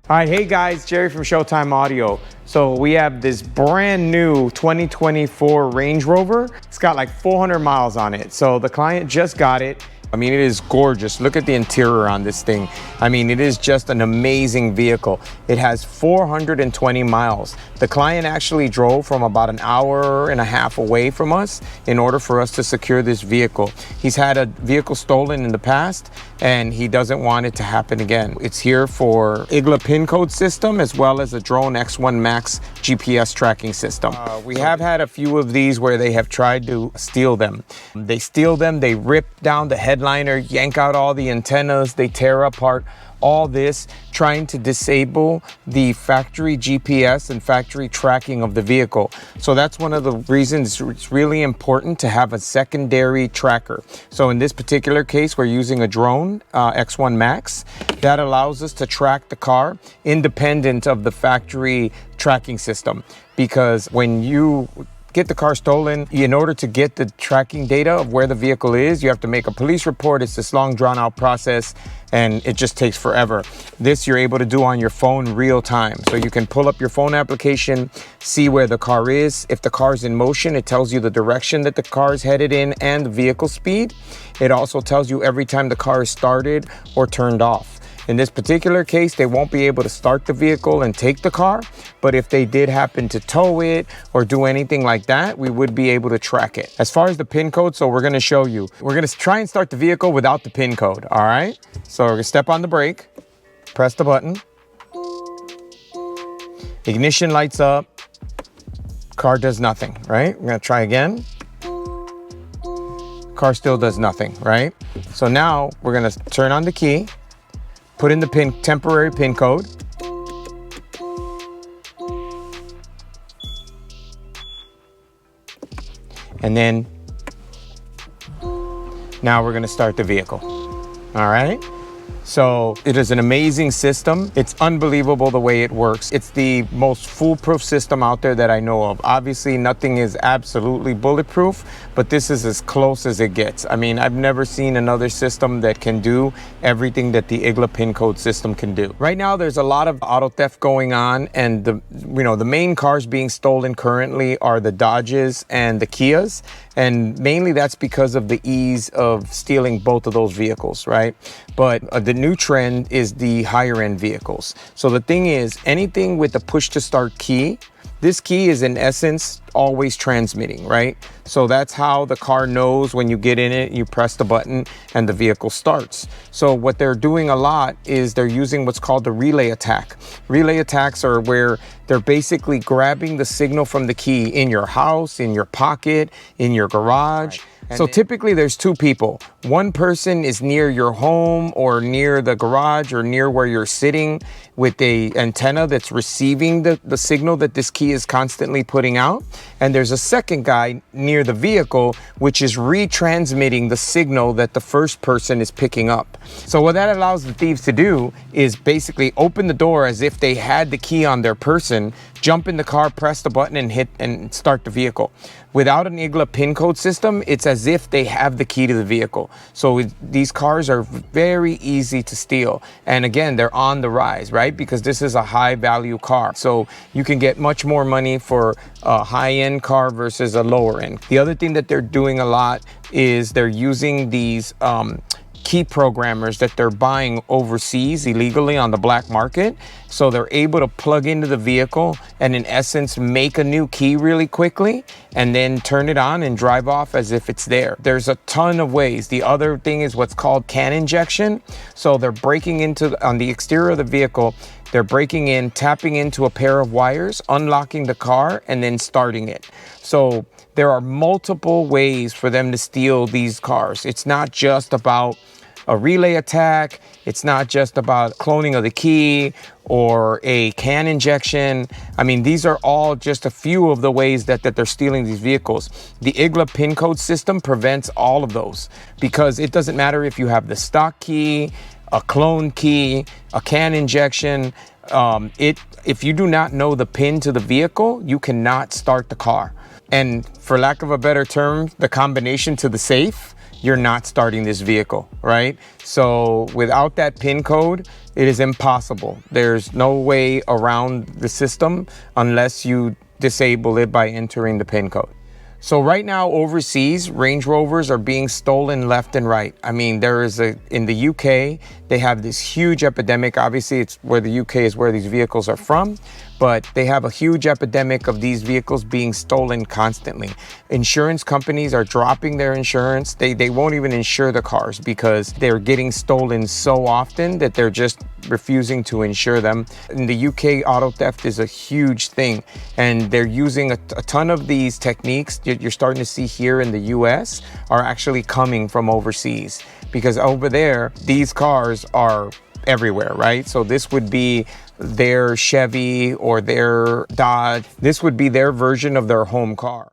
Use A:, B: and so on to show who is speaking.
A: All right, hey guys, Jerry from Showtime Audio. So we have this brand new 2024 Range Rover. It's got like 400 miles on it. So the client just got it. I mean, it is gorgeous. Look at the interior on this thing. I mean, it is just an amazing vehicle. It has 420 miles. The client actually drove from about an hour and a half away from us in order for us to secure this vehicle. He's had a vehicle stolen in the past and he doesn't want it to happen again. It's here for Igla PIN code system as well as a Drone X1 Max GPS tracking system. We have had a few of these where they have tried to steal them. They steal them, they rip down the headliner, yank out all the antennas, they tear apart all this, trying to disable the factory GPS and factory tracking of the vehicle. So that's one of the reasons it's really important to have a secondary tracker. So in this particular case, we're using a drone, X1 Max, that allows us to track the car independent of the factory tracking system. Because when you get the car stolen, in order to get the tracking data of where the vehicle is, you have to make a police report. It's this long drawn out process and it just takes forever. This you're able to do on your phone real time. So you can pull up your phone application, see where the car is. If the car is in motion, it tells you the direction that the car is headed in and the vehicle speed. It also tells you every time the car is started or turned off. In this particular case, they won't be able to start the vehicle and take the car, but if they did happen to tow it or do anything like that, we would be able to track it. As far as the PIN code, so we're gonna show you. We're gonna try and start the vehicle without the PIN code, all right? So we're gonna step on the brake, press the button. Ignition lights up, car does nothing, right? We're gonna try again. Car still does nothing, right? So now we're gonna turn on the key, put in the temporary PIN code. And then now we're gonna start the vehicle. All right? So it is an amazing system. It's unbelievable the way it works. It's the most foolproof system out there that I know of. Obviously, nothing is absolutely bulletproof, but this is as close as it gets. I mean, I've never seen another system that can do everything that the Igla PIN code system can do. Right now, there's a lot of auto theft going on, and the main cars being stolen currently are the Dodges and the Kias, and mainly that's because of the ease of stealing both of those vehicles, right? But the new trend is the higher end vehicles. So the thing is, anything with a push to start key, this key is in essence always transmitting, right? So that's how the car knows when you get in it, you press the button and the vehicle starts. So what they're doing a lot is they're using what's called the relay attack. Relay attacks are where they're basically grabbing the signal from the key in your house, in your pocket, in your garage. Right. So typically there's two people. One person is near your home or near the garage or near where you're sitting with a antenna that's receiving the signal that this key is constantly putting out. And there's a second guy near the vehicle, which is retransmitting the signal that the first person is picking up. So what that allows the thieves to do is basically open the door as if they had the key on their person, jump in the car, press the button and hit and start the vehicle. Without an Igla PIN code system, it's as if they have the key to the vehicle. So these cars are very easy to steal. And again, they're on the rise, right? Because this is a high value car. So you can get much more money for a high end car versus a lower end. The other thing that they're doing a lot is they're using these key programmers that they're buying overseas illegally on the black market. So they're able to plug into the vehicle and in essence make a new key really quickly and then turn it on and drive off as if it's there. There's a ton of ways. The other thing is what's called CAN injection. So they're breaking into, on the exterior of the vehicle, they're breaking in, tapping into a pair of wires, unlocking the car and then starting it. So there are multiple ways for them to steal these cars. It's not just about a relay attack. It's not just about cloning of the key or a CAN injection. I mean, these are all just a few of the ways that they're stealing these vehicles. The Igla PIN code system prevents all of those because it doesn't matter if you have the stock key, a clone key, a CAN injection. If you do not know the PIN to the vehicle, you cannot start the car. And for lack of a better term, the combination to the safe, you're not starting this vehicle, right? So without that PIN code, it is impossible. There's no way around the system unless you disable it by entering the PIN code. So right now overseas, Range Rovers are being stolen left and right. I mean, in the UK, they have this huge epidemic. Obviously, it's where the UK is where these vehicles are from, but they have a huge epidemic of these vehicles being stolen constantly. Insurance companies are dropping their insurance. They won't even insure the cars because they're getting stolen so often that they're just refusing to insure them. In the UK, auto theft is a huge thing, and they're using a ton of these techniques you're starting to see here in the US are actually coming from overseas, because over there, these cars are everywhere, right? So this would be their Chevy or their Dodge. This would be their version of their home car.